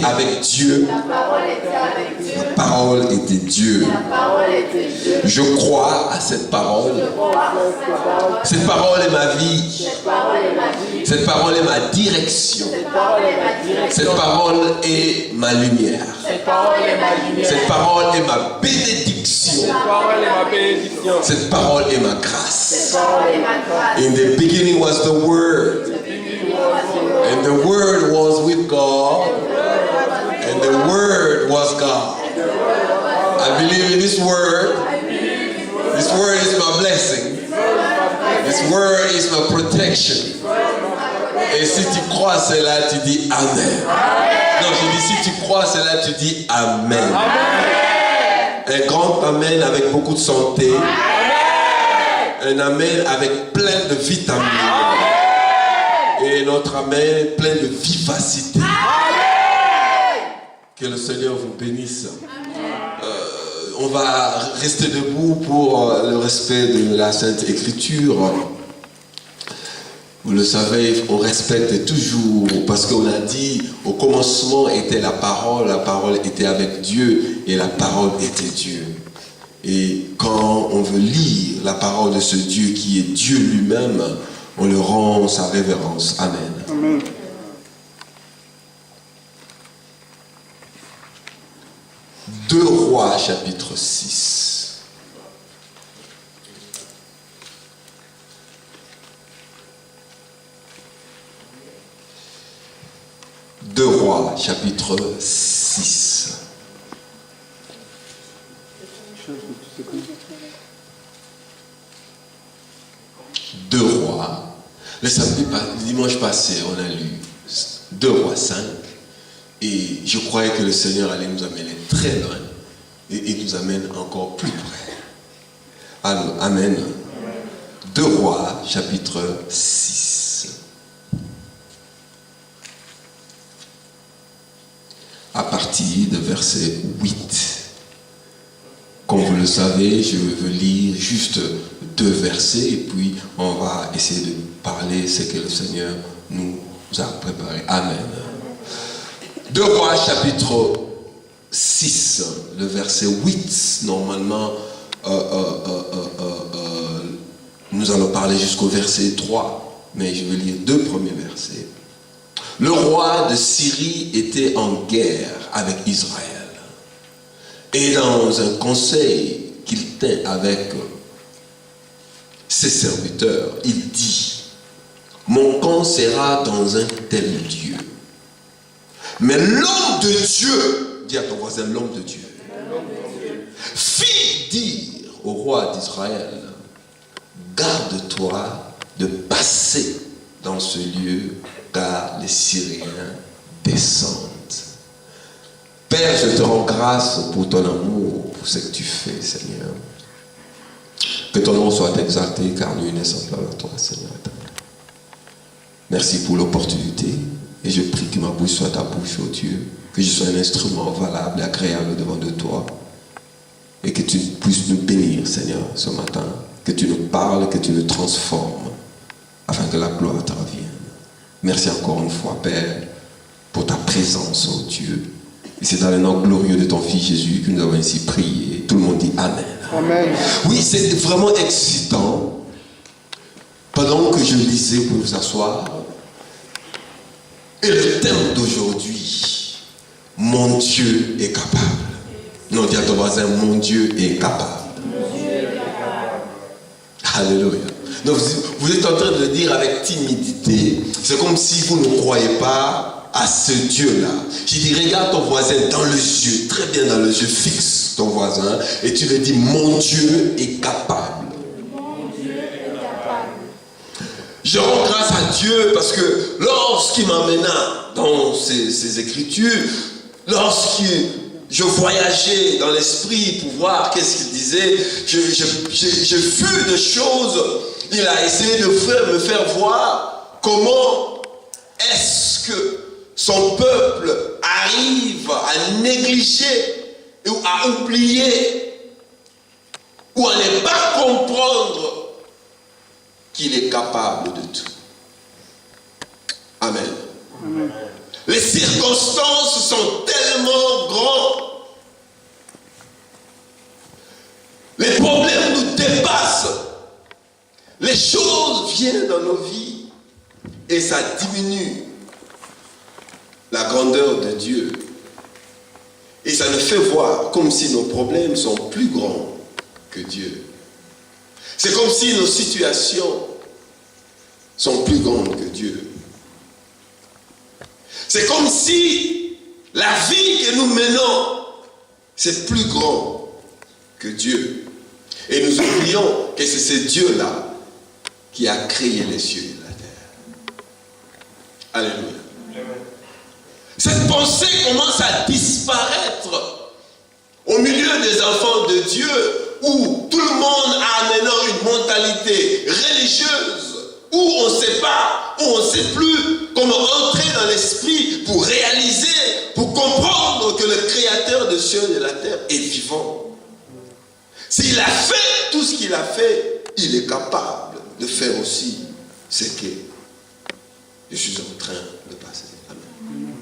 avec Dieu. La parole était Dieu. Je crois à cette parole. Cette parole est ma vie. Cette parole est ma direction. Cette parole est ma lumière. Cette parole est ma bénédiction. Cette parole est ma grâce. In the beginning was the Word. And the Word was with God. And the Word was God. I believe in this Word. This Word is my blessing. This Word is my protection. Et si tu crois cela, tu dis Amen. Non, je dis si tu crois cela, tu dis Amen. Un grand Amen avec beaucoup de santé. Un Amen avec plein de vitamines. Et notre Amen plein de vivacité. Que le Seigneur vous bénisse. On va rester debout pour le respect de la Sainte Écriture. Vous le savez, on respecte toujours, parce qu'on a dit, au commencement était la parole était avec Dieu, et la parole était Dieu. Et quand on veut lire la parole de ce Dieu qui est Dieu lui-même, on le rend sa révérence. Amen. Amen. Deux Rois, chapitre 6. Deux Rois, chapitre 6. Deux Rois. Le dimanche passé, on a lu Deux Rois 5. Et je croyais que le Seigneur allait nous amener très loin. Et il nous amène encore plus près. Alors, Amen. Deux Rois, chapitre 6. À partir de verset 8. Comme vous le savez, je veux lire juste deux versets et puis on va essayer de parler ce que le Seigneur nous a préparé. Amen. Deux Rois, chapitre 6, le verset 8, normalement, nous allons parler jusqu'au verset 3, mais je vais lire deux premiers versets. Le roi de Syrie était en guerre avec Israël. Et dans un conseil qu'il tint avec ses serviteurs, il dit, mon camp sera dans un tel lieu. Mais l'homme de Dieu, dis à ton voisin, l'homme de Dieu, fit dire au roi d'Israël, garde-toi de passer dans ce lieu, car les Syriens descendent. Père, je te rends grâce pour ton amour, pour ce que tu fais, Seigneur. Que ton nom soit exalté, car nul n'est semblable à toi, Seigneur. Merci pour l'opportunité. Et je prie que ma bouche soit ta bouche, oh Dieu. Que je sois un instrument valable et agréable devant de toi. Et que tu puisses nous bénir, Seigneur, ce matin. Que tu nous parles, que tu nous transformes. Afin que la gloire te revienne. Merci encore une fois, Père, pour ta présence, oh Dieu. Et c'est dans le nom glorieux de ton Fils Jésus que nous avons ainsi prié. Tout le monde dit Amen. Amen. Oui, c'est vraiment excitant. Pendant que je lisais, vous pouvez vous asseoir. Et le thème d'aujourd'hui, mon Dieu est capable. Non, dis à ton voisin, mon Dieu est capable. Alléluia. Donc vous êtes en train de le dire avec timidité. C'est comme si vous ne croyez pas à ce Dieu-là. Je dis, regarde ton voisin dans les yeux, très bien dans les yeux, fixe ton voisin, et tu lui dis, mon Dieu est capable. Mon Dieu est capable. Je rends grâce à Dieu parce que lorsqu'il m'emmena dans ces écritures, lorsque je voyageais dans l'esprit pour voir qu'est-ce qu'il disait, j'ai vu des choses. Il a essayé de me faire voir comment est-ce que son peuple arrive à négliger ou à oublier ou à ne pas comprendre qu'il est capable de tout. Amen. Amen. Les circonstances sont tellement grandes. Les problèmes nous dépassent. Les choses viennent dans nos vies et ça diminue la grandeur de Dieu. Et ça nous fait voir comme si nos problèmes sont plus grands que Dieu. C'est comme si nos situations sont plus grandes que Dieu. C'est comme si la vie que nous menons, c'est plus grand que Dieu. Et nous oublions que c'est ce Dieu-là qui a créé les cieux et la terre. Alléluia. Cette pensée commence à disparaître au milieu des enfants de Dieu, où tout le monde a maintenant une mentalité religieuse, où on ne sait pas, où on ne sait plus comment entrer dans l'esprit pour réaliser, pour comprendre que le Créateur des cieux et de la terre est vivant. S'il a fait tout ce qu'il a fait, il est capable de faire aussi ce que je suis en train de passer. Amen.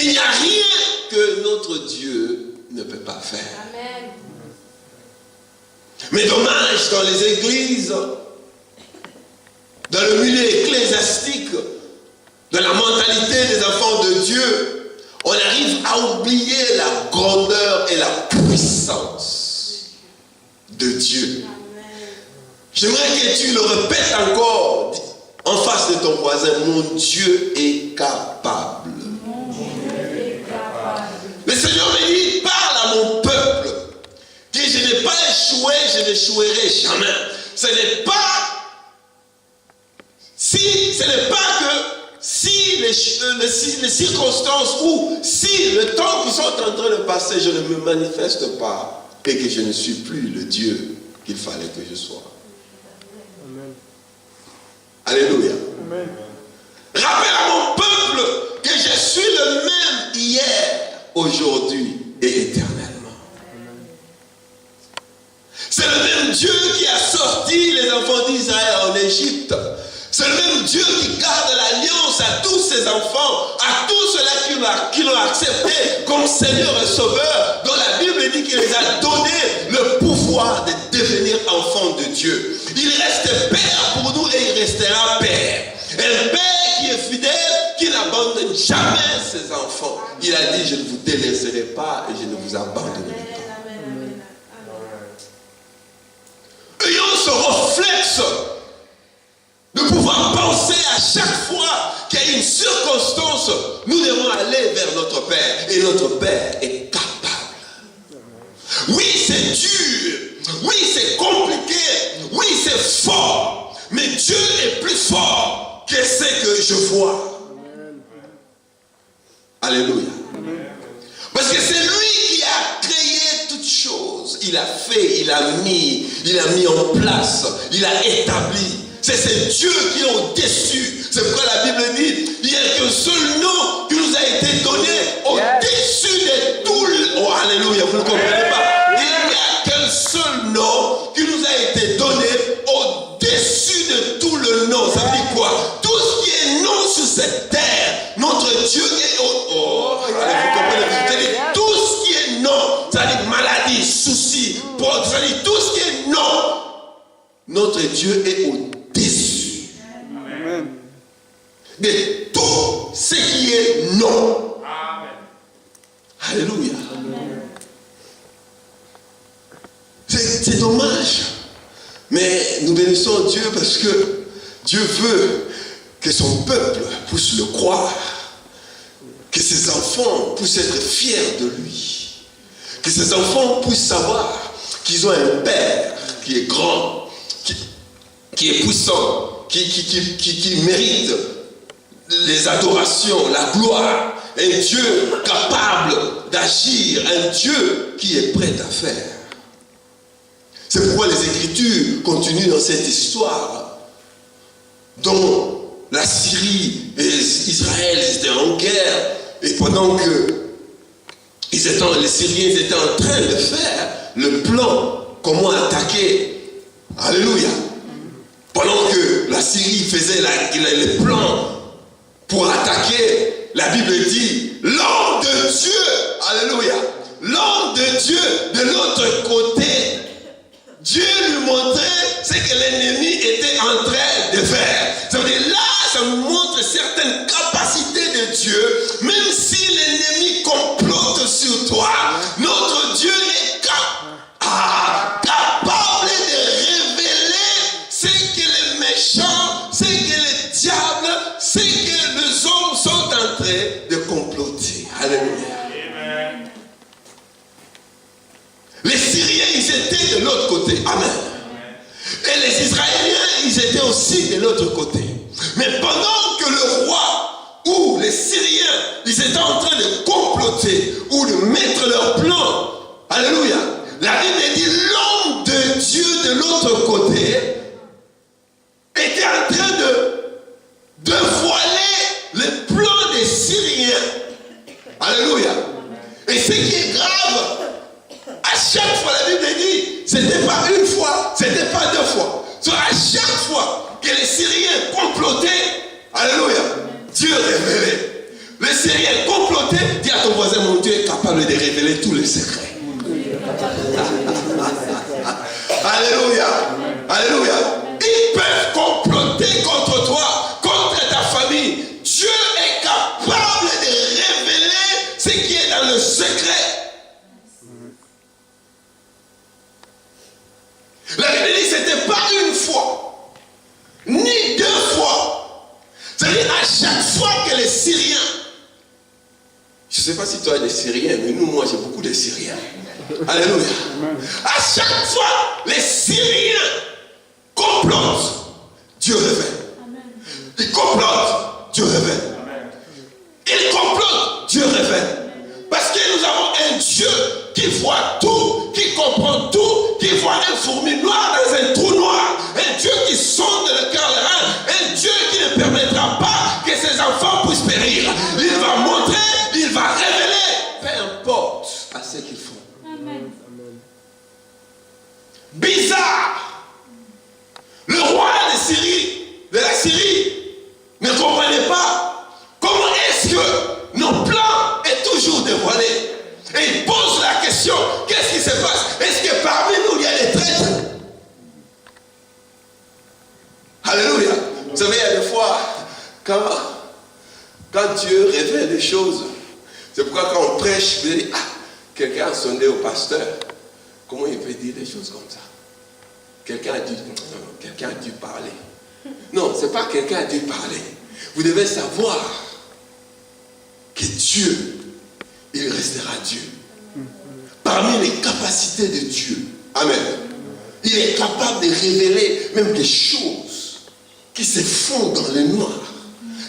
Il n'y a rien que notre Dieu ne peut pas faire. Amen. Mais dommage, dans les églises, dans le milieu ecclésiastique, dans la mentalité des enfants de Dieu, on arrive à oublier la grandeur et la puissance de Dieu. J'aimerais que tu le répètes encore en face de ton voisin. Mon Dieu est capable. Le Seigneur me dit, parle à mon peuple, que je n'ai pas échoué, je n'échouerai jamais. Ce n'est pas que si les circonstances ou si le temps qui sont en train de passer, je ne me manifeste pas et que je ne suis plus le Dieu qu'il fallait que je sois. Amen. Alléluia. Amen. Rappelle à mon peuple que je suis le même hier, aujourd'hui et éternellement. Amen. C'est le même Dieu qui a sorti les enfants d'Israël en Égypte. C'est le même Dieu qui garde l'alliance à tous ses enfants, à tous ceux-là qui l'ont accepté comme Seigneur et Sauveur, dont la Bible dit qu'il les a donné le pouvoir de devenir enfants de Dieu. Il reste Père pour nous et il restera Père. Un Père qui est fidèle, qui n'abandonne jamais ses enfants. Il a dit, je ne vous délaisserai pas et je ne vous abandonnerai pas. Ayons ce réflexe de pouvoir penser à chaque fois qu'il y a une circonstance, nous devons aller vers notre Père. Et notre Père est capable. Oui, c'est dur. Oui, c'est compliqué. Oui, c'est fort. Mais Dieu est plus fort que ce que je vois. Alléluia. Parce que c'est lui qui a créé toutes choses. Il a fait, il a mis en place, il a établi. C'est ce Dieu qui est au-dessus. C'est pourquoi la Bible dit, il n'y a qu'un seul nom qui nous a été donné au-dessus de tout le... Oh, alléluia, vous ne comprenez pas. Il n'y a qu'un seul nom qui nous a été donné au-dessus de tout le nom. Ça veut dire quoi? Tout ce qui est nom sur cette terre, notre Dieu est au... Oh, allez, vous comprenez? C'est-à-dire tout ce qui est nom, c'est-à-dire maladie, souci, c'est-à-dire tout ce qui est nom, notre Dieu est au-dessus. Amen. De tout ce qui est non. Amen. Alléluia. Amen. C'est dommage. Mais nous bénissons Dieu parce que Dieu veut que son peuple puisse le croire. Que ses enfants puissent être fiers de lui. Que ses enfants puissent savoir qu'ils ont un Père qui est grand, qui est puissant, qui mérite les adorations, la gloire, un Dieu capable d'agir, un Dieu qui est prêt à faire. C'est pourquoi les Écritures continuent dans cette histoire dont la Syrie et Israël étaient en guerre et pendant que les Syriens étaient en train de faire le plan, comment attaquer. Alléluia. Pendant que la Syrie faisait les plans pour attaquer, la Bible dit, l'homme de Dieu, alléluia, l'homme de Dieu de l'autre côté, Dieu lui montrait ce que l'ennemi était en train de faire. Ça veut dire là, ça nous montre certaines capacités de Dieu. Même si l'ennemi complote sur toi, notre Dieu est capable de révéler ce que les méchants, ce que les diables, ce que les hommes sont en train de comploter. Alléluia. Amen. Les Syriens, ils étaient de l'autre côté. Amen. Et les Israéliens, ils étaient aussi de l'autre côté. Mais pendant que le roi ou les Syriens, ils étaient en train de comploter ou de mettre leur plan, alléluia, la Bible dit l'homme de Dieu de l'autre côté était en train de voiler le plan des Syriens. Alléluia. Et ce qui est grave, à chaque fois, la Bible dit, c'était pas une fois, c'était pas deux fois. À chaque fois que les Syriens complotaient, alléluia, Dieu révélait. Les Syriens complotaient, dis à ton voisin, mon Dieu est capable de révéler tous les secrets. Alléluia, alléluia. Ils peuvent comploter contre toi, contre ta famille. Dieu est capable de révéler ce qui est dans le secret. La Bible dit que ce n'était pas une fois, ni deux fois. C'est-à-dire à chaque fois que les Syriens, je ne sais pas si toi tu es des Syriens, mais nous, moi j'ai beaucoup de Syriens. Alléluia. À chaque fois, les Syriens complotent, Dieu révèle. Ils complotent, Dieu révèle. Ils complotent, Dieu révèle. Parce que nous avons un Dieu qui voit tout, qui comprend tout, qui voit un fourmi noir dans un trou noir. Un Dieu qui sonde le cœur des reins. Un Dieu qui ne permettra pas que ses enfants puissent périr. Il va montrer, il va révéler. Peu importe à ce qu'ils font. Amen. Bizarre. Le roi de la Syrie ne comprenait pas comment est-ce que nos plans est toujours dévoilé. Et il pose la question, qu'est-ce qui se passe? Est-ce que parmi nous, il y a des traîtres? Alléluia. Vous savez, il y a des fois, quand Dieu révèle des choses, c'est pourquoi quand on prêche, vous dites, quelqu'un a sonné au pasteur. Comment il peut dire des choses comme ça? Quelqu'un a dû parler. Non, ce n'est pas quelqu'un a dû parler. Vous devez savoir que Dieu, il restera Dieu. Parmi les capacités de Dieu, amen, il est capable de révéler même des choses qui se font dans le noir,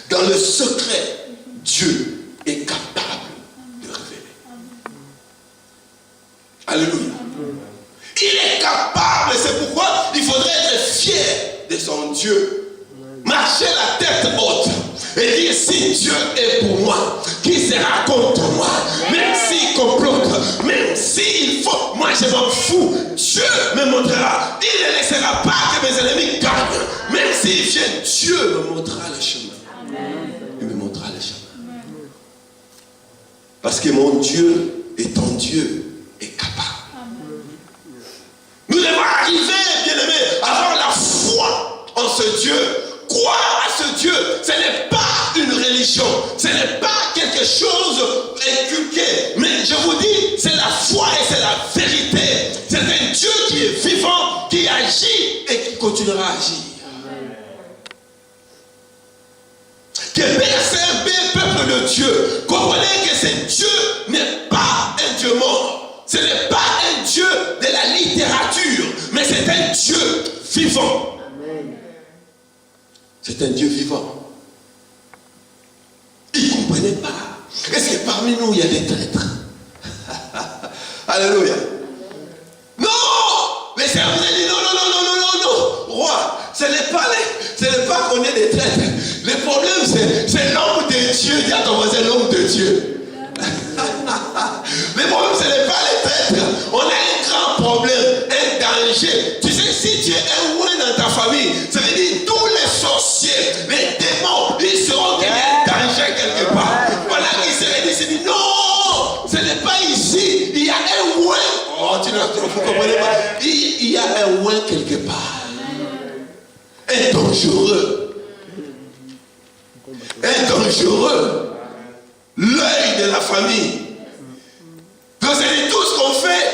dans le secret. Dieu est capable de révéler. Alléluia. Il est capable, c'est pourquoi il faudrait être fier de son Dieu. Marcher la tête haute et dire si Dieu est pour moi, qui sera contre moi? Même s'il complote, même s'il faut, moi je m'en fous. Dieu me montrera. Il ne laissera pas que mes ennemis gagnent. Même s'ils viennent, Dieu me montrera le chemin. Amen. Il me montrera le chemin. Amen. Parce que mon Dieu et ton Dieu est capable. Amen. Nous devons arriver, bien-aimés, à avoir la foi en ce Dieu. Croire à ce Dieu, ce n'est pas une religion, ce n'est pas quelque chose inculqué, mais je vous dis, c'est la foi et c'est la vérité. C'est un Dieu qui est vivant, qui agit et qui continuera à agir. Que PSMB, peuple de Dieu, comprenez que ce Dieu n'est pas un Dieu mort, ce n'est pas un Dieu de la littérature, mais c'est un Dieu vivant. C'est un Dieu vivant. Ils ne comprenaient pas. Est-ce que parmi nous, il y a des traîtres? Alléluia. Non! Les serviteurs disent non. Roi, ce n'est pas qu'on est des traîtres. Le problème, c'est l'homme de Dieu. Dis à ton voisin, l'homme de Dieu. Le problème, ce n'est pas les traîtres. On a un grand problème, un danger. Tu sais, si tu es un ouin dans ta famille, ça veut dire tous les sorciers, les démons, ils seront qu'il y a un comprenez pas? Il y a un ouin quelque part. Un dangereux. Un dangereux. L'œil de la famille. Donc c'est tout ce qu'on fait.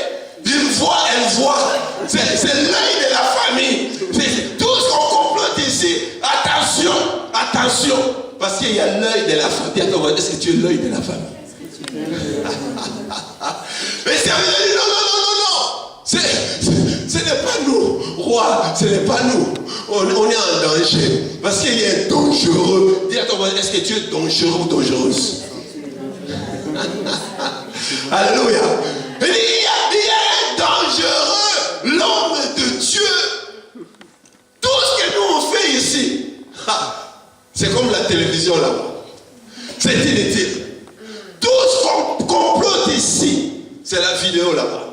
Il voit, elle voit. C'est l'œil de la famille. C'est tout ce qu'on complote ici. Attention, attention. Parce qu'il y a l'œil de la famille. Attends, est-ce que tu es l'œil de la famille? Mais c'est non, non, non, non, non. Ce n'est pas nous, roi, ce n'est pas nous. On est en danger. Parce qu'il y a un dangereux. Dis à ton voisin, est-ce que tu es dangereux ou dangereuse? Alléluia. Il y a un dangereux, l'homme de Dieu. Tout ce que nous on fait ici, c'est comme la télévision là-bas. C'est inutile. Tout ce qu'on complote ici, c'est la vidéo là-bas.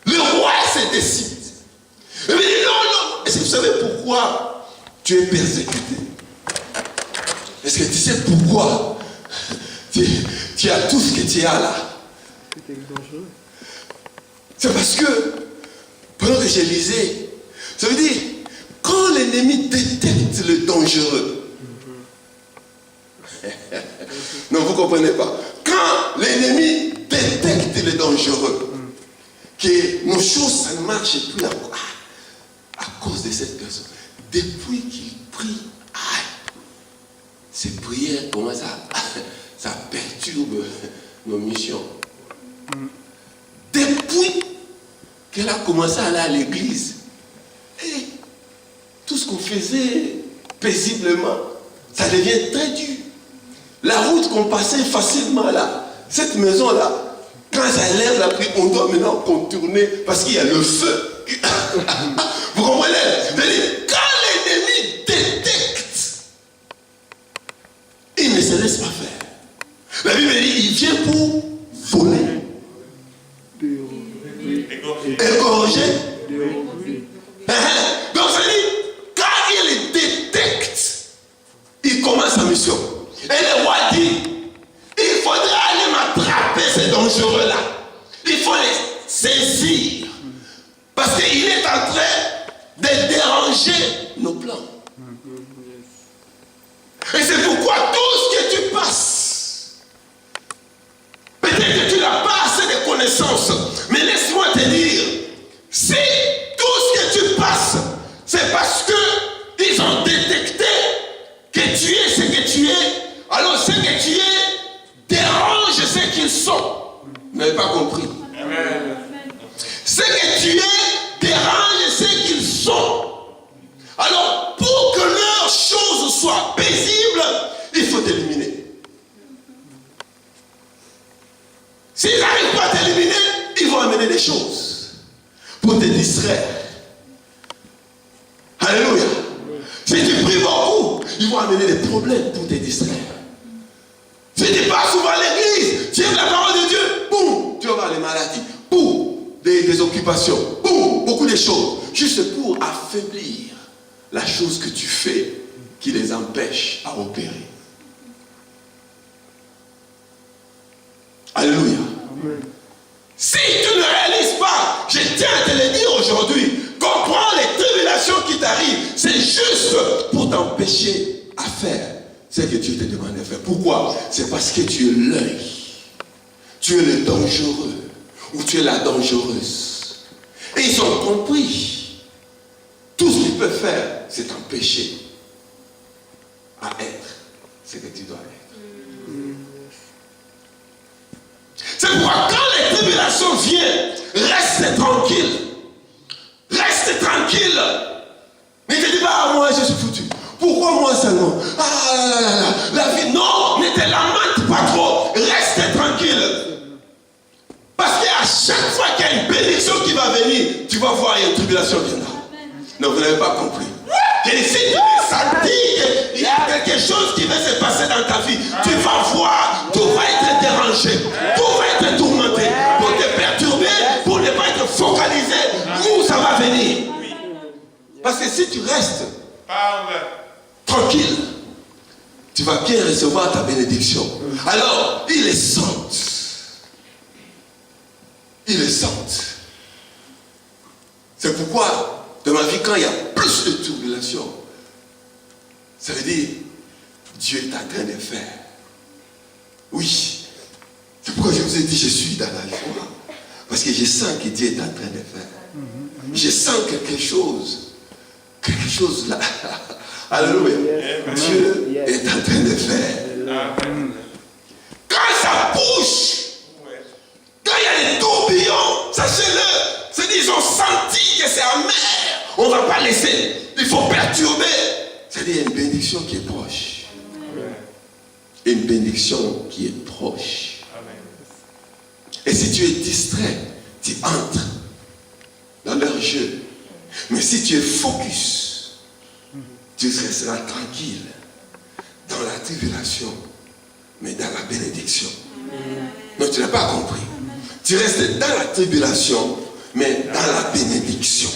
Le roi se décide. Il dit non, non. Est-ce que vous savez pourquoi tu es persécuté? Est-ce que tu sais pourquoi tu as tout ce que tu as là? C'est parce que, pendant que je lisais, ça veut dire, quand l'ennemi détecte le dangereux, non, vous ne comprenez pas. Quand l'ennemi détecte le dangereux, que nos choses, ça ne marche plus à cause de cette personne. Depuis qu'il prie, ces prières, comment ça perturbe nos missions. Depuis qu'elle a commencé à aller à l'église, tout ce qu'on faisait paisiblement, ça devient très dur. La route qu'on passait facilement là, cette maison-là, quand ça lève la pluie, on doit maintenant contourner parce qu'il y a le feu. Vous comprenez? C'est-à-dire, quand l'ennemi détecte, il ne se laisse pas faire. La Bible dit, il vient pour voler, égorger. Donc ça dit, quand il détecte, il commence sa mission. Et le roi dit, il faudrait aller m'attraper ces dangereux-là. Il faut les saisir. Parce qu'il est en train de déranger nos plans. Et c'est pourquoi tout ce que tu passes, peut-être que tu n'as pas assez de connaissances, mais laisse-moi te dire, si tout ce que tu passes, c'est parce qu'ils ont détecté que tu es ce que tu es, alors ce que tu es dérange ce qu'ils sont. Vous n'avez pas compris. Amen. Ce que tu es dérange ce qu'ils sont. Alors, pour que leurs choses soient paisibles, il faut t'éliminer. S'ils n'arrivent pas à t'éliminer, ils vont amener des choses pour te distraire. Alléluia. Si tu pries beaucoup, ils vont amener des problèmes pour te distraire. Si tu passes souvent à l'église, tu aimes la parole de Dieu, boum, tu vas avoir les maladies, boum, des occupations, boum, beaucoup de choses, juste pour affaiblir la chose que tu fais qui les empêche à opérer. Alléluia. Amen. Si tu ne réalises pas, je tiens à te le dire aujourd'hui, comprends les tribulations qui t'arrivent, c'est juste pour t'empêcher à faire ce que Dieu te demande de faire. Pourquoi? C'est parce que tu es l'œil. Tu es le dangereux. Ou tu es la dangereuse. Et ils ont compris. Tout ce qu'ils peuvent faire, c'est t'empêcher à être ce que tu dois être. C'est pourquoi quand les tribulations viennent, reste tranquille. Reste tranquille. Ne te dis pas, moi je suis foutu. Pourquoi moi seulement? Ah là là là là. La vie, non, ne te lamente pas trop. Reste tranquille. Parce qu'à chaque fois qu'il y a une bénédiction qui va venir, tu vas voir, il y a une tribulation qui viendra. Non, vous n'avez pas compris. Et si tu es senti qu'il y a quelque chose qui va se passer dans ta vie, tu vas voir, tout va être dérangé, tout va être tourmenté, pour te perturber, pour ne pas être focalisé où ça va venir. Parce que si tu restes tranquille, tu vas bien recevoir ta bénédiction. Alors, ils les sentent. il est sainte. C'est pourquoi, dans ma vie, quand il y a plus de tribulation, ça veut dire, Dieu est en train de faire. Oui. C'est pourquoi je vous ai dit, je suis dans la joie. Parce que je sens que Dieu est en train de faire. Je sens quelque chose là. Alléluia. Dieu est en train de faire. Quand ça bouge, quand il y a des tourbillons, sachez-le, c'est qu'ils ont senti que c'est amer. On ne va pas laisser. Il faut perturber. C'est-à-dire une bénédiction qui est proche. Une bénédiction qui est proche. Et si tu es distrait, tu entres dans leur jeu. Mais si tu es focus, tu resteras tranquille dans la tribulation, mais dans la bénédiction. Non, tu n'as pas compris. Tu restes dans la tribulation, mais dans la bénédiction.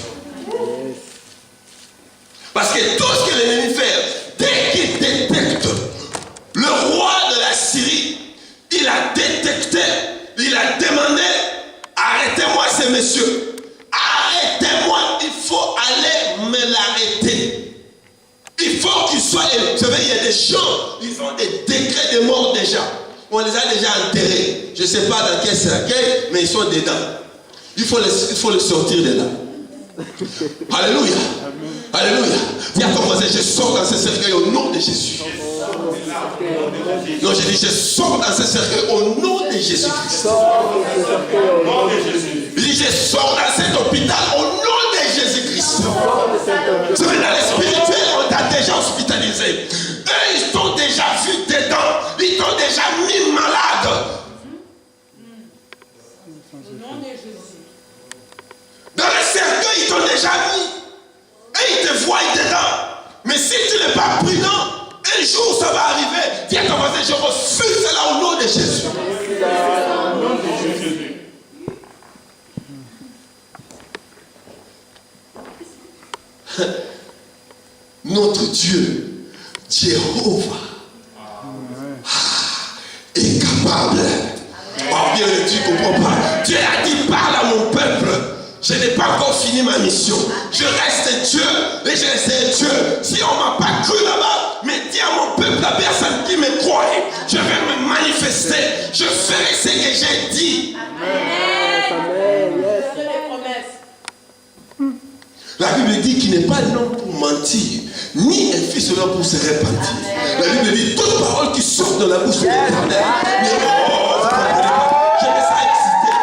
Parce que tout ce que l'ennemi fait, dès qu'il détecte le roi de la Syrie, il a détecté, il a demandé, arrêtez-moi ce monsieur. Arrêtez-moi, il faut aller me l'arrêter. Il faut qu'il soit... Vous savez, il y a des gens, ils ont des décrets de mort déjà. On les a déjà enterrés. Je ne sais pas dans quel cercueil, mais ils sont dedans. Il faut les sortir de là. Alléluia. Alléluia. Dis à ton voisin, je sors dans ce cercueil au nom de Jésus. Non, je dis, je sors dans ce cercueil au nom de Jésus-Christ. Il dit, je sors dans cet hôpital au nom de Jésus-Christ. Vous savez, dans les spirituels, on t'a déjà hospitalisé. Eux, ils t'ont déjà vu dedans. Ils t'ont déjà mis malade. Dans le cercueil, ils t'ont déjà mis. Et ils te voient dedans. Mais si tu n'es pas prudent, un jour ça va arriver. Dis à ton voisin, je refuse cela au nom de Jésus. Notre Dieu, Jéhovah, est capable. Oh bien, tu ne comprends pas. Dieu a dit, parle à mon peuple. Je n'ai pas encore fini ma mission. Je reste Dieu et je reste Dieu. Si on ne m'a pas cru là-bas, mais dis à mon peuple, la personne qui me croit, je vais me manifester. Je ferai ce que j'ai dit. Amen. La Bible dit qu'il n'est pas l'homme pour mentir, ni un fils de l'homme pour se repentir. La Bible dit toute parole qui sort de la bouche de l'Éternel. Je vais ça exciter.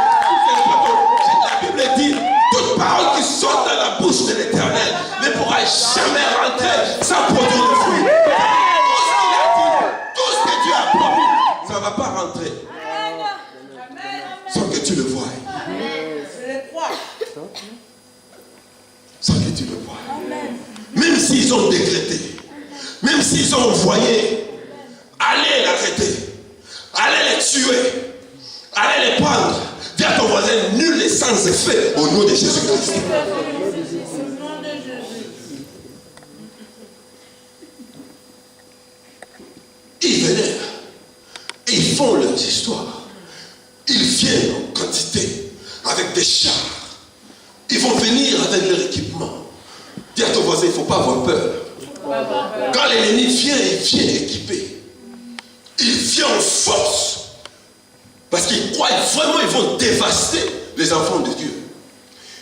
La Bible dit toute parole qui sort de la bouche de l'Éternel ne pourra jamais rentrer sans produire le fruit. Tout ce qu'il a dit, tout ce que Dieu a promis, ça ne va pas rentrer sans que tu le voies. Sans que tu le vois. Même s'ils ont décrété, même s'ils ont envoyé, allez l'arrêter, allez les tuer, allez les prendre. Dis à ton voisin, nul n'est sans effet au nom de Jésus-Christ. Ils venaient, ils font leurs histoires. Ils viennent en quantité avec des chars. Ils vont venir avec leur équipement. Dis à ton voisin, il ne faut pas avoir peur. Quand l'ennemi vient, il vient équipé. Il vient en force. Parce qu'ils croient vraiment qu'ils vont dévaster les enfants de Dieu.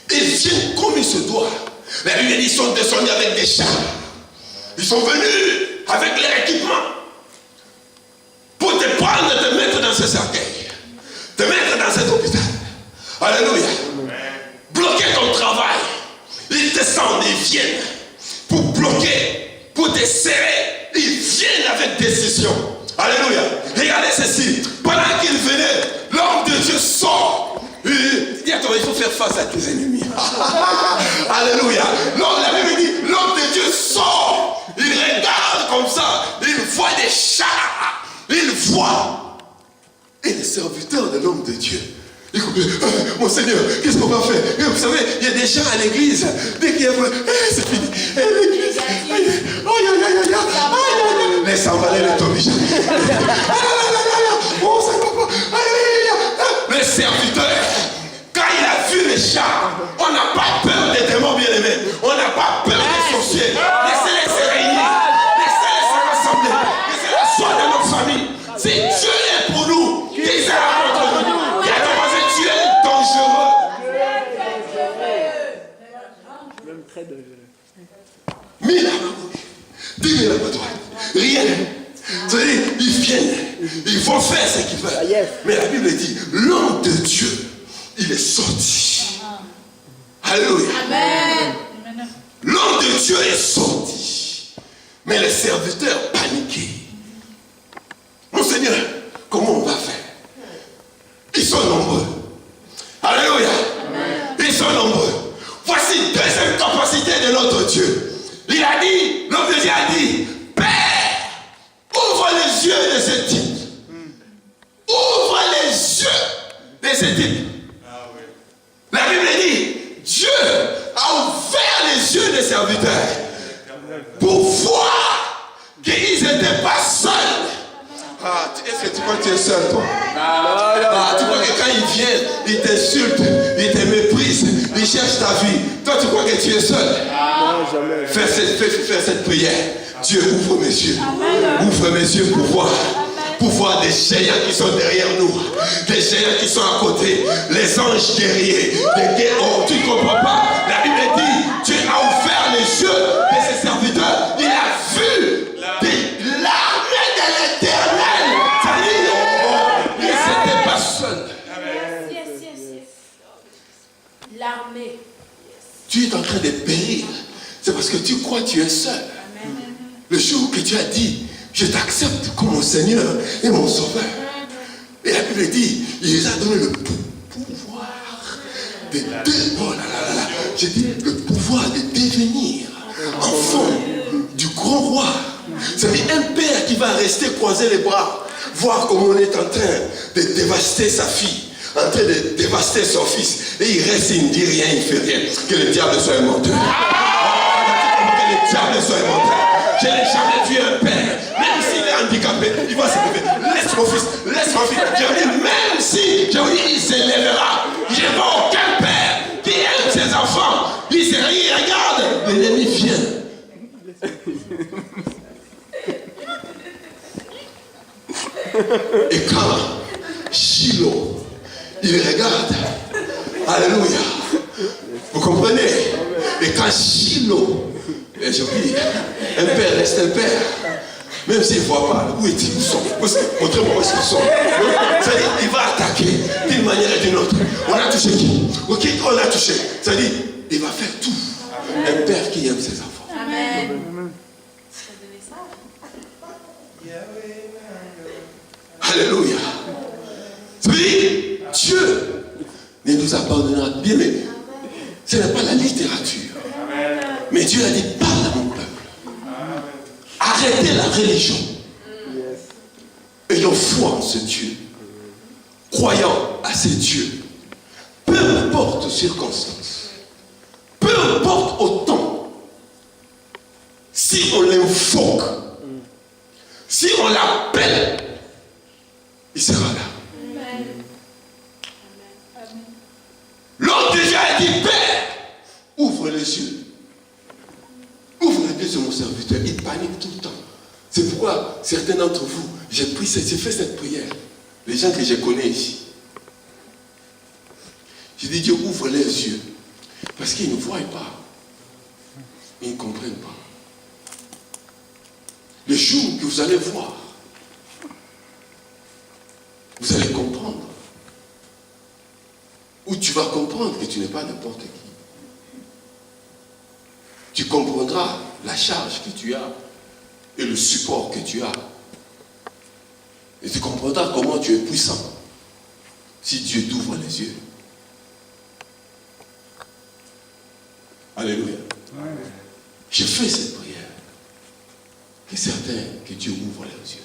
Ils viennent comme il se doit. La Bible dit, ils sont descendus avec des chars. Ils sont venus avec leur équipement. Pour te prendre, te mettre dans ce cercueil. Te mettre dans cet hôpital. Alléluia. Bloquer ton travail. Ils descendent, ils viennent pour bloquer, pour te serrer. Ils viennent avec décision. Alléluia. Regardez ceci. Pendant qu'ils venaient, l'homme de Dieu sort. Il dit, attends, il faut faire face à tes ennemis. Alléluia. La Bible dit, l'homme de Dieu sort. Il regarde comme ça. Il voit des chars. Il voit. Et les serviteurs de l'homme de Dieu. Mon Seigneur, qu'est-ce qu'on va faire? Et vous savez, il y a des gens à l'église. Dès qu'il y a c'est fini. L'église. Laisse emballer le tombige. Les serviteurs, quand Rien. C'est-à-dire, ils viennent, ils vont faire ce qu'ils veulent. Mais la Bible dit, l'homme de Dieu, il est sorti. Alléluia. Amen. L'homme de Dieu est sorti. Mais les serviteurs paniquaient. Mon Seigneur, comment on va faire? Ils sont nombreux. Alléluia. Ils sont nombreux. Voici deuxième capacité de notre Dieu. Il a dit, l'homme de Dieu a dit, Père, ouvre les yeux de ce type. Ouvre les yeux de ce type. La Bible dit, Dieu a ouvert les yeux des serviteurs pour voir qu'ils n'étaient pas seuls. Ah, est-ce que tu crois que tu es seul, toi? Tu crois que quand ils viennent, ils t'insultent, ils te méprisent, ils cherchent ta vie. Toi, tu crois que tu es seul? Fais cette prière. Dieu, ouvre mes yeux. Ouvre mes yeux pour voir des géants qui sont derrière nous, des géants qui sont à côté, les anges guerriers, oh, tu ne comprends pas. La Bible dit, Dieu a ouvert les yeux de ses serviteurs. Il a vu l'armée de l'Éternel. C'est-à-dire, ils n'étaient pas seuls. L'armée. Tu es en train de périr. C'est parce que tu crois que tu es seul. Le jour que tu as dit, je t'accepte comme mon Seigneur et mon Sauveur. Et la Bible dit, il les a donné le pouvoir de le pouvoir de devenir enfant du grand roi. C'est-à-dire un père qui va rester croiser les bras, voir comment on est en train de dévaster sa fille, en train de dévaster son fils. Et il reste, il ne dit rien, il ne fait rien. Que le diable soit menteur. Que le diable soit menteur. Je n'ai jamais vu un père, même s'il est handicapé, il va se lever. Laisse mon fils, laisse mon fils. Je dis, même si, je vous dis, il se lèvera. Je ne vois aucun père qui aime ses enfants. Il se rit, il regarde. L'ennemi vient. Et quand Shiloh, il regarde, alléluia, vous comprenez? Et quand Shiloh, et je dis, un père reste un père. Même s'il ne voit pas, où est-il? Montrez-moi où est-ce qu'ils sont. C'est-à-dire, il va attaquer d'une manière et d'une autre. On a touché qui? Ok, on a touché. C'est-à-dire, il va faire tout. Un père qui aime ses enfants. Amen. Alléluia. C'est-à-dire, Dieu ne nous abandonnera bien, mais ce n'est pas la littérature. Mais Dieu a dit, parle à mon peuple. Arrêtez la religion. Ayons foi en ce Dieu. Croyant à ce Dieu. Peu importe les circonstances. Peu importe au temps. Si on l'invoque. Si on l'appelle. Il sera là. L'homme de Dieu a dit, Père, ouvre les yeux. Ouvre les yeux sur mon serviteur. Il panique tout le temps. C'est pourquoi certains d'entre vous, j'ai fait cette prière. Les gens que je connais ici. J'ai dit, Dieu ouvre les yeux. Parce qu'ils ne voient pas. Ils ne comprennent pas. Le jour que vous allez voir, vous allez comprendre. Ou tu vas comprendre que tu n'es pas n'importe qui. Tu comprendras la charge que tu as et le support que tu as. Et tu comprendras comment tu es puissant si Dieu t'ouvre les yeux. Alléluia. Je fais cette prière. Que certains, que Dieu ouvre les yeux.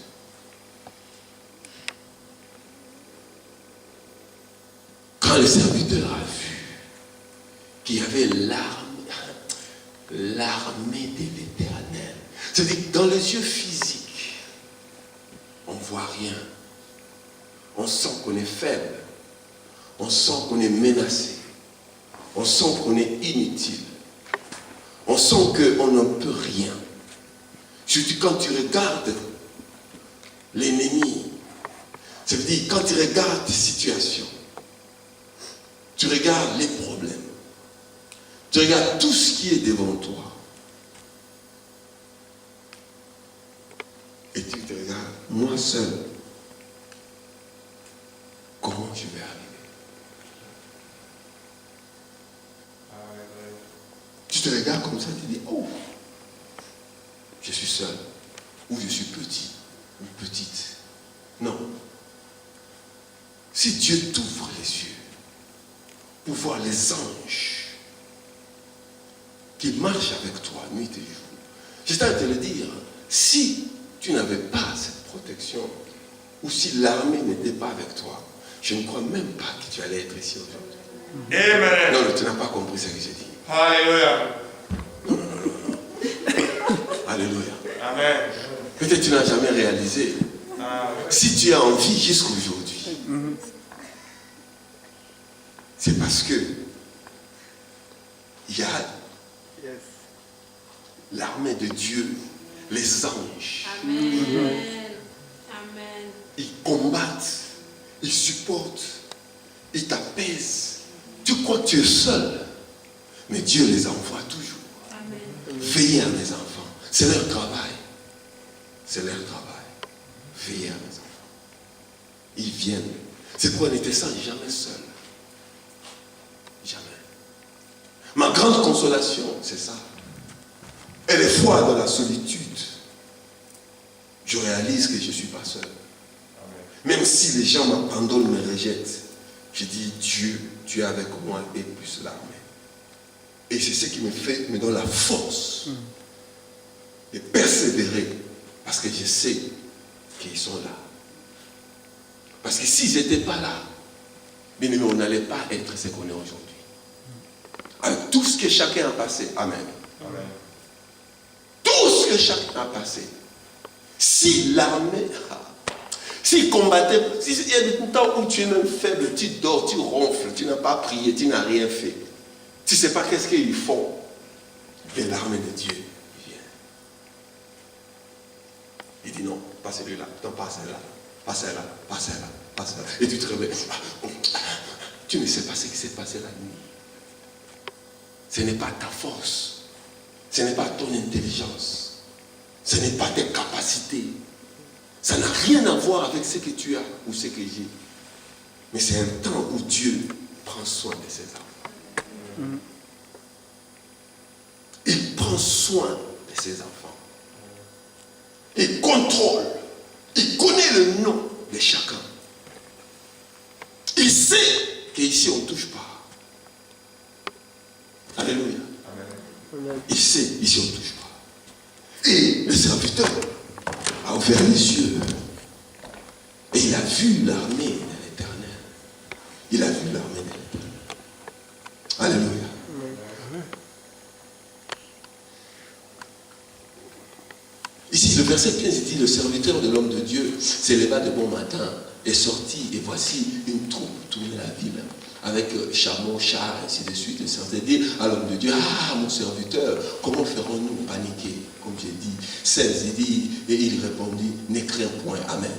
Quand le serviteur a vu qu'il y avait l'armée de l'Éternel, c'est-à-dire que dans les yeux physiques, on ne voit rien. On sent qu'on est faible. On sent qu'on est menacé. On sent qu'on est inutile. On sent qu'on ne peut rien. Surtout quand tu regardes l'ennemi. Ça veut dire quand tu regardes tes situations. Tu regardes les problèmes. Tu regardes tout ce qui est devant toi. tu te regardes, moi seul, comment je vais arriver? Tu te regardes comme ça, tu dis, oh, je suis seul, ou je suis petit, ou petite. Non. Si Dieu t'ouvre les yeux pour voir les anges qui marchent avec toi nuit et jour, j'étais en train de te le dire, si tu n'avais pas cette protection, ou si l'armée n'était pas avec toi, je ne crois même pas que tu allais être ici aujourd'hui. Amen. Non, tu n'as pas compris ce que j'ai dit. Alléluia. Alléluia. Amen. Peut-être que tu n'as jamais réalisé. Si tu es en vie jusqu'aujourd'hui, c'est parce que il y a l'armée de Dieu, les anges. Amen. Amen. Ils combattent, ils supportent, ils t'apaisent. Tu crois que tu es seul, mais Dieu les envoie toujours. Amen. Veiller à mes enfants. C'est leur travail. C'est leur travail. Veiller à mes enfants. Ils viennent. C'est pourquoi on ne te sent jamais seul. Jamais. Ma grande consolation, c'est ça. Et des fois, dans la solitude, je réalise que je ne suis pas seul. Même si les gens m'abandonnent, me rejettent, je dis, Dieu, tu es avec moi et plus l'armée. Et c'est ce qui me donne la force de persévérer, parce que je sais qu'ils sont là. Parce que s'ils n'étaient pas là, bien aimé, on n'allait pas être ce qu'on est aujourd'hui. Avec tout ce que chacun a passé, amen. Amen. Tout ce que chacun a passé. Si l'armée, s'il combattait, il y a des temps où tu es même faible, tu dors, tu ronfles, tu n'as pas prié, tu n'as rien fait. Tu ne sais pas qu'est-ce qu'ils font. Et l'armée de Dieu vient. Il dit non, pas celui-là, non, pas celle-là, pas celle-là, pas celle-là, pas celle-là. Et tu te réveilles. Tu ne sais pas ce qui s'est passé la nuit. Ce n'est pas ta force. Ce n'est pas ton intelligence. Ce n'est pas tes capacités. Ça n'a rien à voir avec ce que tu as ou ce que j'ai. Mais c'est un temps où Dieu prend soin de ses enfants. Il prend soin de ses enfants. Il contrôle. Il connaît le nom de chacun. Il sait qu'ici on ne touche pas. Alléluia. Amen. Il sait, ici on ne touche pas. Et le serviteur a ouvert les yeux. Et il a vu l'armée de l'Éternel. Il a vu l'armée de l'Éternel. Alléluia. Ici, le verset 15 dit, le serviteur de l'homme de Dieu s'éleva de bon matin, est sorti, et voici une troupe tournait la ville, avec chameaux, chars, ainsi de suite. Le serviteur dit à l'homme de Dieu, ah, mon serviteur, comment ferons-nous paniquer? Comme j'ai dit, 16, il dit, et il répondit, ne crains point, amen.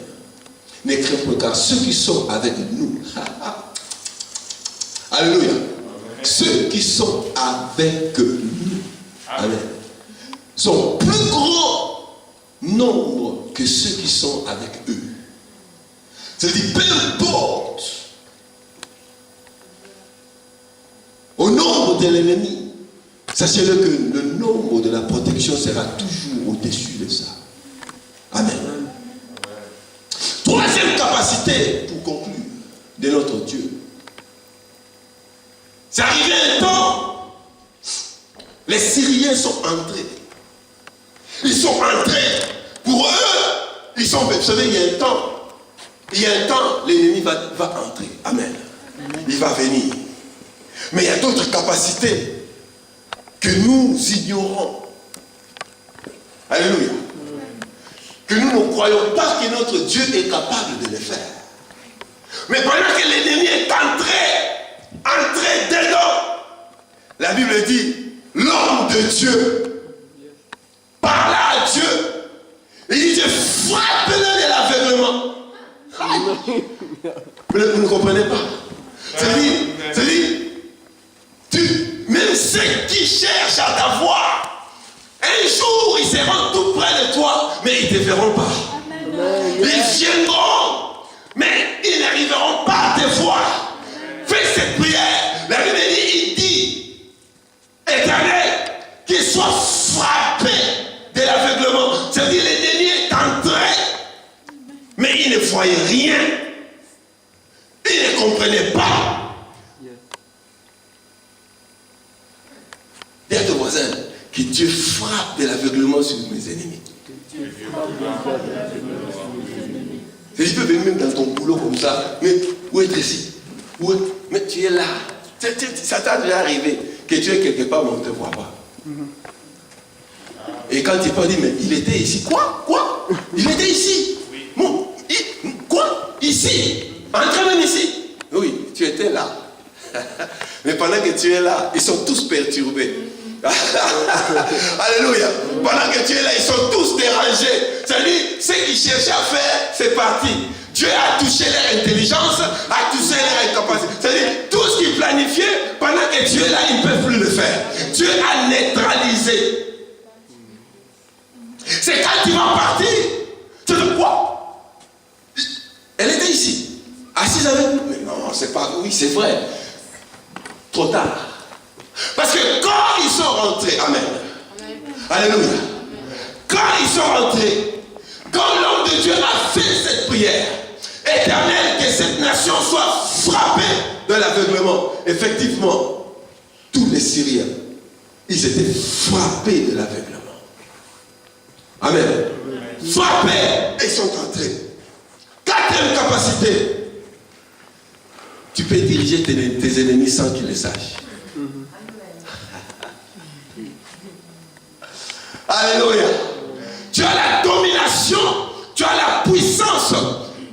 Ne crains point, car ceux qui sont avec nous, alléluia, ceux qui sont avec nous, amen, sont plus grands nombre que ceux qui sont avec eux. C'est-à-dire, peu importe au nombre de l'ennemi, sachez-le que le nombre de la protection sera toujours au-dessus de ça. Amen. Troisième capacité, pour conclure, de notre Dieu. C'est arrivé un temps, les Syriens sont entrés. Ils sont entrés. Pour eux, ils sont... Vous savez, il y a un temps, l'ennemi va entrer. Amen. Il va venir. Mais il y a d'autres capacités que nous ignorons. Alléluia. Que nous ne croyons pas que notre Dieu est capable de les faire. Mais pendant que l'ennemi est entré dedans, la Bible dit, l'homme de Dieu parla à Dieu. Il dit, je frappe de l'aveuglement. Vous ne comprenez pas. C'est-à-dire, même ceux qui cherchent à t'avoir, un jour ils seront tout près de toi, mais ils ne te verront pas. Ils viendront, mais ils n'arriveront pas à te voir. Fais cette prière. La Bible dit, il dit, Éternel, qu'il soit frappé de l'aveuglement. C'est-à-dire l'ennemi est entré, mais il ne voyait rien. Il ne comprenait pas. Dis à ton voisin que Dieu frappe de l'aveuglement sur mes ennemis. Il peut venir même dans ton boulot comme ça. Mais où est ici? Mais tu es là. Ça t'a déjà arrivé que tu es quelque part mais on ne te voit pas. Et quand tu peux dire, mais il était ici. Quoi? Il était ici. Bon, quoi? Ici. Entre même ici. Oui, tu étais là. Mais pendant que tu es là, ils sont tous perturbés. Alléluia. Pendant que tu es là, ils sont tous dérangés. C'est-à-dire, ce qu'ils cherchaient à faire, c'est parti. Dieu a touché leur intelligence, a touché leur incapacité. C'est-à-dire, tout ce qu'ils planifiaient, pendant que Dieu est là, ils ne peuvent plus le faire. Dieu a neutralisé. C'est quand tu vas partir, tu dis quoi? Elle était ici, assise avec nous. Mais non, c'est pas. Oui, c'est vrai. Trop tard. Parce que quand ils sont rentrés, amen. Alléluia. Quand ils sont rentrés, quand l'homme de Dieu a fait cette prière, Éternel, que cette nation soit frappée de l'aveuglement. Effectivement, tous les Syriens, ils étaient frappés de l'aveuglement. Amen. Frappés, et ils sont entrés. Quatrième capacité. Tu peux diriger tes ennemis sans qu'ils le sachent. Alléluia. Tu as la domination, tu as la puissance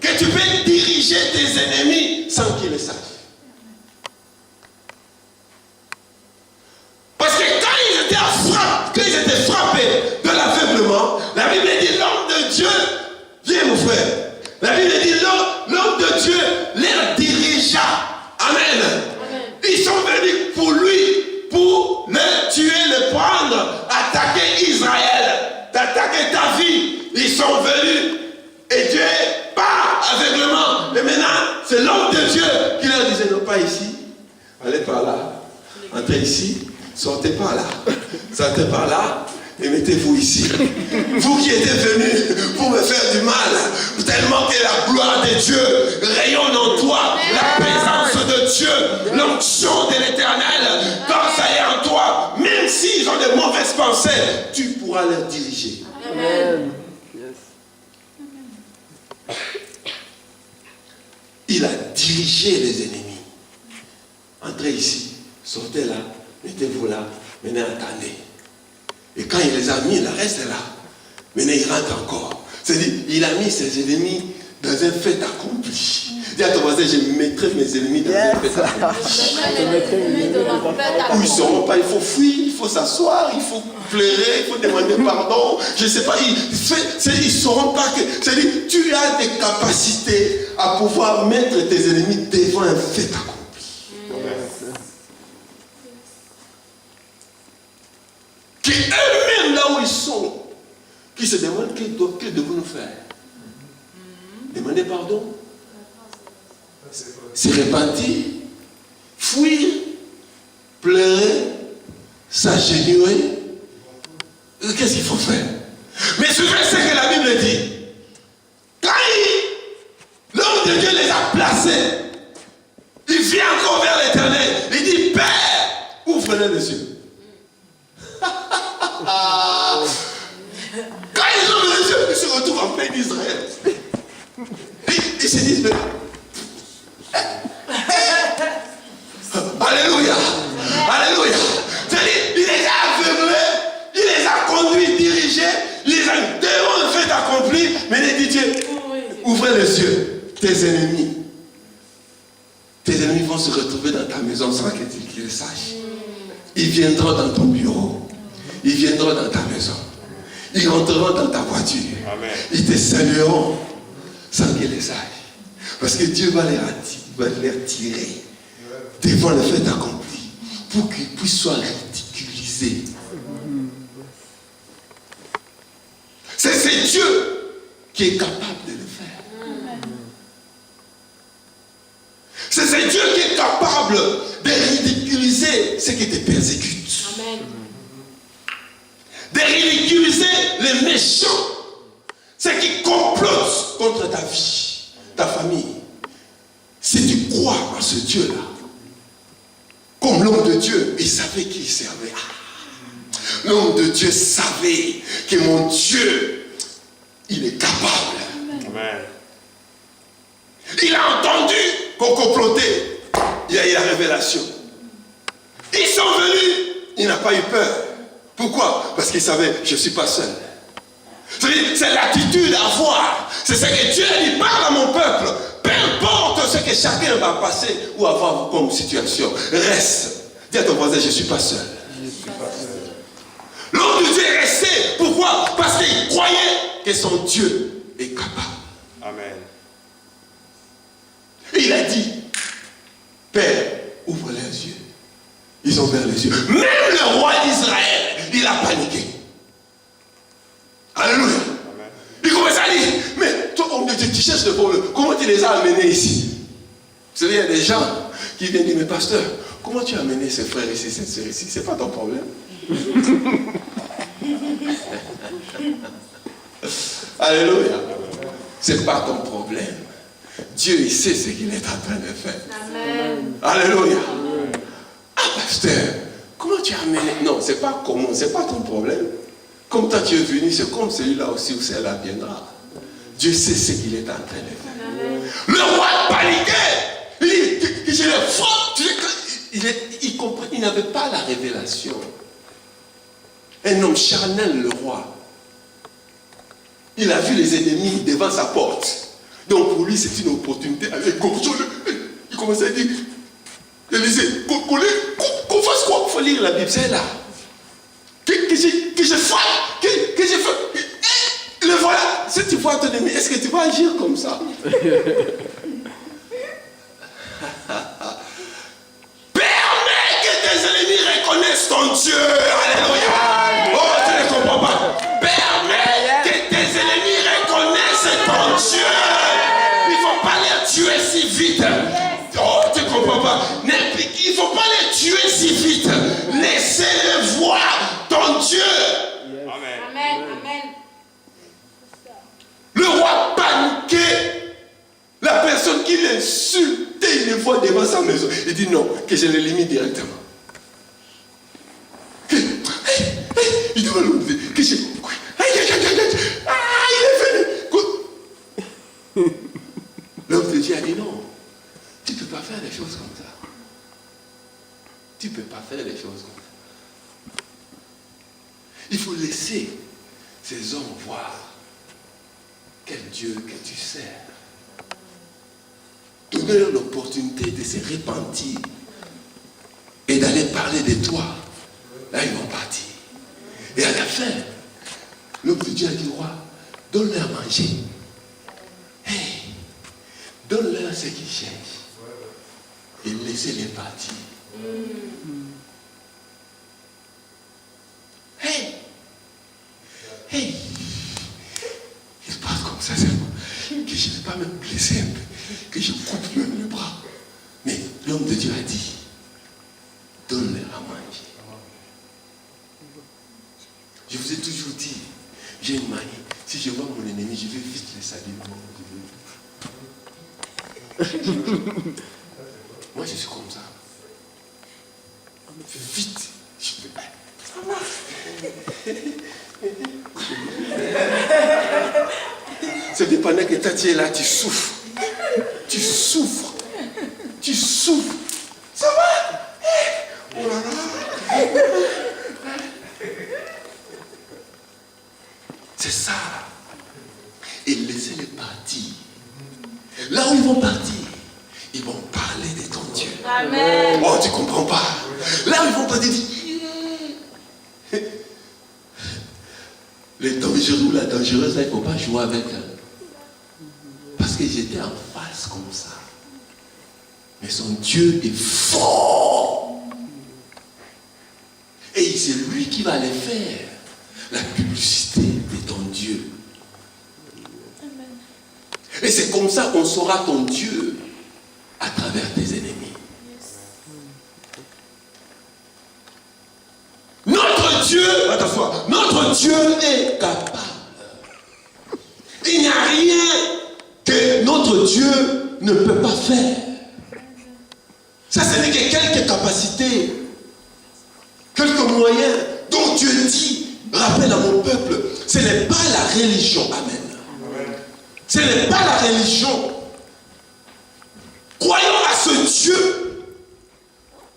que tu peux diriger tes ennemis sans qu'ils le sachent. Parce que quand ils étaient frappés de l'aveuglement, la Bible dit l'homme de Dieu, viens mon frère, la Bible dit l'homme de Dieu les dirigea. Amen. Ils sont venus pour lui, pour le tuer, le prendre, attaquer Israël, d'attaquer ta vie. Ils sont venus et Dieu part aveuglement. Et maintenant, c'est l'homme de Dieu qui leur disait non, pas ici, allez par là, entrez ici, sortez par là, sortez par là. Et mettez-vous ici. Vous qui êtes venus pour me faire du mal, tellement que la gloire de Dieu rayonne en toi, la présence de Dieu, l'onction de l'Éternel, quand ça est en toi, même s'ils ont de mauvaises pensées, tu pourras les diriger. Amen. Il a dirigé les ennemis. Entrez ici, sortez là, mettez-vous là, venez attendez. Et quand il les a mis, le reste est là. Maintenant, il rentre encore. C'est-à-dire, il a mis ses ennemis dans un fait accompli. Dis à ton voisin, je mettrai mes ennemis dans un fait accompli. Où ils ne seront pas, il faut fuir, il faut s'asseoir, il faut pleurer, il faut demander pardon. Je ne sais pas, ils ne sauront pas que. C'est-à-dire, tu as des capacités à pouvoir mettre tes ennemis devant un fait accompli. Qui eux-mêmes, là où ils sont, qui se demandent que devons-nous faire? Demander pardon, se repentir, fuir, pleurer, s'agenouiller. Qu'est-ce qu'il faut faire? Mais ce que la Bible dit, quand l'homme de Dieu les a placés, il vient encore vers l'Éternel, il dit, Père, ouvre-les yeux. Quand ils ont les yeux, ils se retrouvent en plein Israël. Ils se disent, mais... Alléluia. Alléluia. C'est-à-dire, il les a aveuglés, il les a conduits, dirigés, il les a devant un fait accompli. Mais il dit, Dieu, ouvrez les yeux, tes ennemis. Tes ennemis vont se retrouver dans ta maison sans qu'ils le sachent. Ils viendront dans ton bureau. Ils viendront dans ta maison. Ils rentreront dans ta voiture. Amen. Ils te salueront sans qu'ils le sachent. Parce que Dieu va les tirer devant le fait accompli pour qu'ils puissent soient ridiculisés. C'est Dieu qui qui est capable de le faire. C'est Dieu qui est capable de ridiculiser ceux qui te persécutent. Amen. De ridiculiser les méchants, ceux qui complotent contre ta vie, ta famille. Si tu crois en ce Dieu-là, comme l'homme de Dieu, il savait qui il servait. L'homme de Dieu savait que mon Dieu, il est capable. Amen. Il a entendu qu'on complotait. Il a eu la révélation. Ils sont venus. Il n'a pas eu peur. Pourquoi? Parce qu'il savait, je ne suis pas seul. C'est l'attitude à avoir. C'est ce que Dieu dit, parle à mon peuple. Peu importe ce que chacun va passer ou avoir comme situation. Reste. Dis à ton voisin, je ne suis pas seul. L'homme de Dieu est resté. Pourquoi? Parce qu'il croyait que son Dieu est capable. Amen. Et il a dit, Père, ouvre leurs yeux. Ils ont ouvert les yeux. Même le roi d'Israël, il a paniqué. Alléluia. Amen. Il commence à dire, mais toi, homme de Dieu, tu cherches le problème. Comment tu les as amenés ici? Vous savez, il y a des gens qui viennent dire, mais pasteur, comment tu as amené ces frères ici, cette sœur ici? C'est pas ton problème. Alléluia. C'est pas ton problème. Dieu, il sait ce qu'il est en train de faire. Amen. Alléluia. Ah, pasteur, comment tu as amené? Non, c'est pas comment, c'est pas ton problème. Comme toi tu es venu, c'est comme celui-là aussi où celle-là viendra. Dieu sait ce qu'il est en train de faire. Amen. Le roi paniquait. Il dit que je le frappe. Il n'avait pas la révélation. Un homme charnel, le roi. Il a vu les ennemis devant sa porte. Donc pour lui, c'est une opportunité. Il commençait à dire, Élisée, qu'on fasse quoi? Il faut lire la Bible, c'est là. Que je frappe, que je fasse. Le voilà. Si tu vois ton ennemi, est-ce que tu vas agir comme ça? Permets que tes ennemis reconnaissent ton Dieu. Alléluia. Oh, tu ne comprends pas. Permets que tes ennemis reconnaissent ton Dieu. Il ne faut pas les tuer si vite. Oh, tu ne comprends pas. Il ne faut pas les tuer si vite. Laissez-les voir ton Dieu. Amen. Amen. Amen. Le roi paniquait. La personne qui l'insultait, il le voit devant sa maison. Il dit non, que je l'élimine directement. Il dit que je. Ah, il est venu. L'homme de Dieu a dit non. Tu ne peux pas faire des choses comme ça. Tu ne peux pas faire des choses comme ça. Il faut laisser ces hommes voir quel Dieu que tu sers. Donner l'opportunité de se repentir et d'aller parler de toi. Là, ils vont partir. Et à la fin, l'homme de Dieu a dit, roi, donne-leur à manger. Hey, donne-leur ce qu'ils cherchent. Et laissez-les partir. Hey, hey, il se passe comme ça seulement. Que je ne vais pas me blesser un peu. Que je coupe même le bras. Mais l'homme de Dieu a dit, donne-leur à manger. Je vous ai toujours dit, j'ai une manie. Si je vois mon ennemi, je vais vite le saluer. Moi, je suis comme ça. Vite, je fais. Ça marche. C'est que pendant que tu es là, tu souffres. Tu souffres. Tu souffres. Ça va? Oh là là. C'est ça. Et laissez-les partir. Là où ils vont partir, ils vont parler de ton Dieu. Amen. Oh, tu ne comprends pas. Là où ils vont partir, les dangereux ou la dangereuse, là, il ne faut pas jouer avec eux. Parce que j'étais en face comme ça. Mais son Dieu est fort. Et c'est lui qui va aller faire la publicité de ton Dieu. Et c'est comme ça qu'on saura ton Dieu à travers tes ennemis. Notre Dieu, attention, notre Dieu est capable. Il n'y a rien que notre Dieu ne peut pas faire. Ça, ce n'est que quelques capacités, quelques moyens dont Dieu dit, rappelle à mon peuple, ce n'est pas la religion. Amen. Ce n'est pas la religion. Croyons à ce Dieu.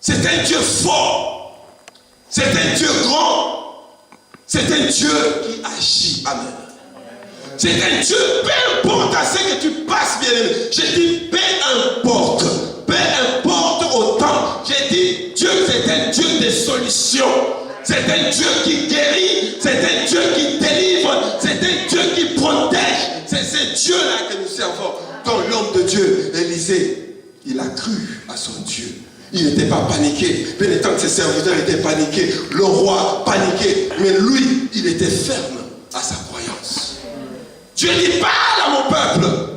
C'est un Dieu fort. C'est un Dieu grand. C'est un Dieu qui agit. Amen. C'est un Dieu, peu importe à ce que tu passes, bien aimé. J'ai dit, peu importe autant. J'ai dit, Dieu, c'est un Dieu de solutions. C'est un Dieu qui guérit. C'est un Dieu qui délivre. C'est un Dieu qui protège. C'est ce Dieu-là que nous servons. Quand l'homme de Dieu, Élisée, il a cru à son Dieu. Il n'était pas paniqué. Bien étant que ses serviteurs étaient paniqués, le roi paniqué. Mais lui, il était ferme à sa croyance. Dieu dit, parle à mon peuple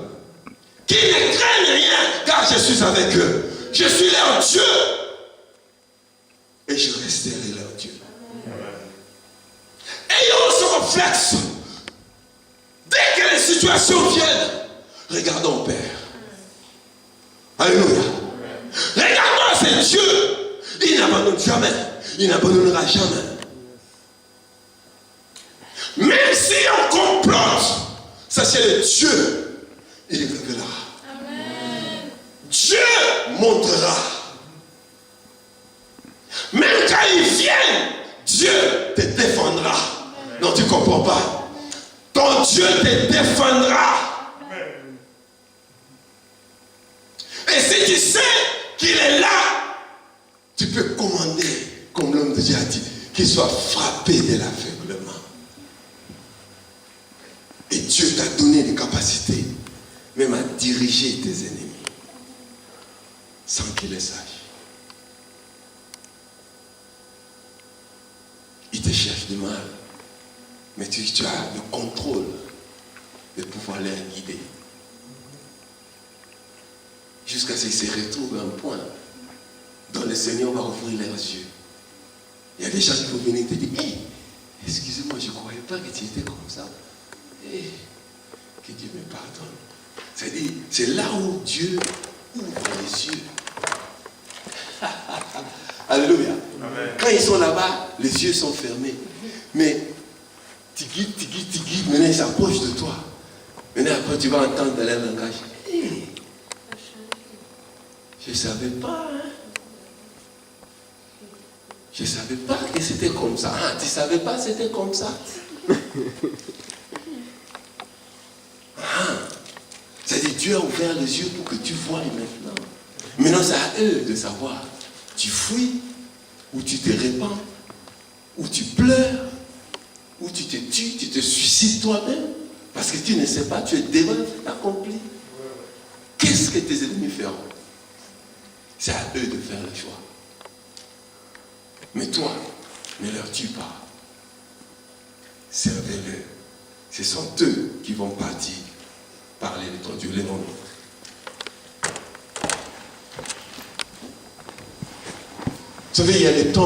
qui ne craignent rien, car je suis avec eux. Je suis leur Dieu. Et je resterai leur Dieu. Ayons ce réflexe. Dès que les situations viennent, regardons au Père. Alléluia. Regardons à ce Dieu. Il n'abandonne jamais. Il n'abandonnera jamais. Même si on complote, sachez le Dieu, il révélera. Amen. Dieu montrera. Même quand ils viennent, Dieu te défendra. Amen. Non, tu ne comprends pas. Ton Dieu te défendra. Amen. Et si tu sais qu'il est là, tu peux commander, comme l'homme de Dieu a dit, qu'il soit frappé de l'aveuglement. Et Dieu t'a donné des capacités, même à diriger tes ennemis, sans qu'ils les sachent. Ils te cherchent du mal, mais tu as le contrôle de pouvoir les guider. Jusqu'à ce qu'ils se retrouvent à un point dont le Seigneur va ouvrir leurs yeux. Il y a des gens qui vont venir te dire, hey, excusez-moi, je ne croyais pas que tu étais comme ça. Hey, que Dieu me pardonne. C'est-à-dire, c'est là où Dieu ouvre les yeux. Alléluia. Amen. Quand ils sont là-bas, les yeux sont fermés. Mais tu guides, maintenant ils s'approchent de toi. Maintenant après tu vas entendre dans leur langage. Hey, je ne savais pas. Hein? Je ne savais pas que c'était comme ça. Ah, tu ne savais pas que c'était comme ça. C'est-à-dire Dieu a ouvert les yeux pour que tu voies maintenant. Maintenant c'est à eux de savoir. Tu fuis, ou tu te répands, ou tu pleures, ou tu te tues, tu te suicides toi-même. Parce que tu ne sais pas, tu es devant le fait accompli. Qu'est-ce que tes ennemis feront? C'est à eux de faire le choix. Mais toi, ne leur tue pas. Servez-le. Ce sont eux qui vont partir parler de ton Dieu. Lève-nous. Vous savez, il y a des temps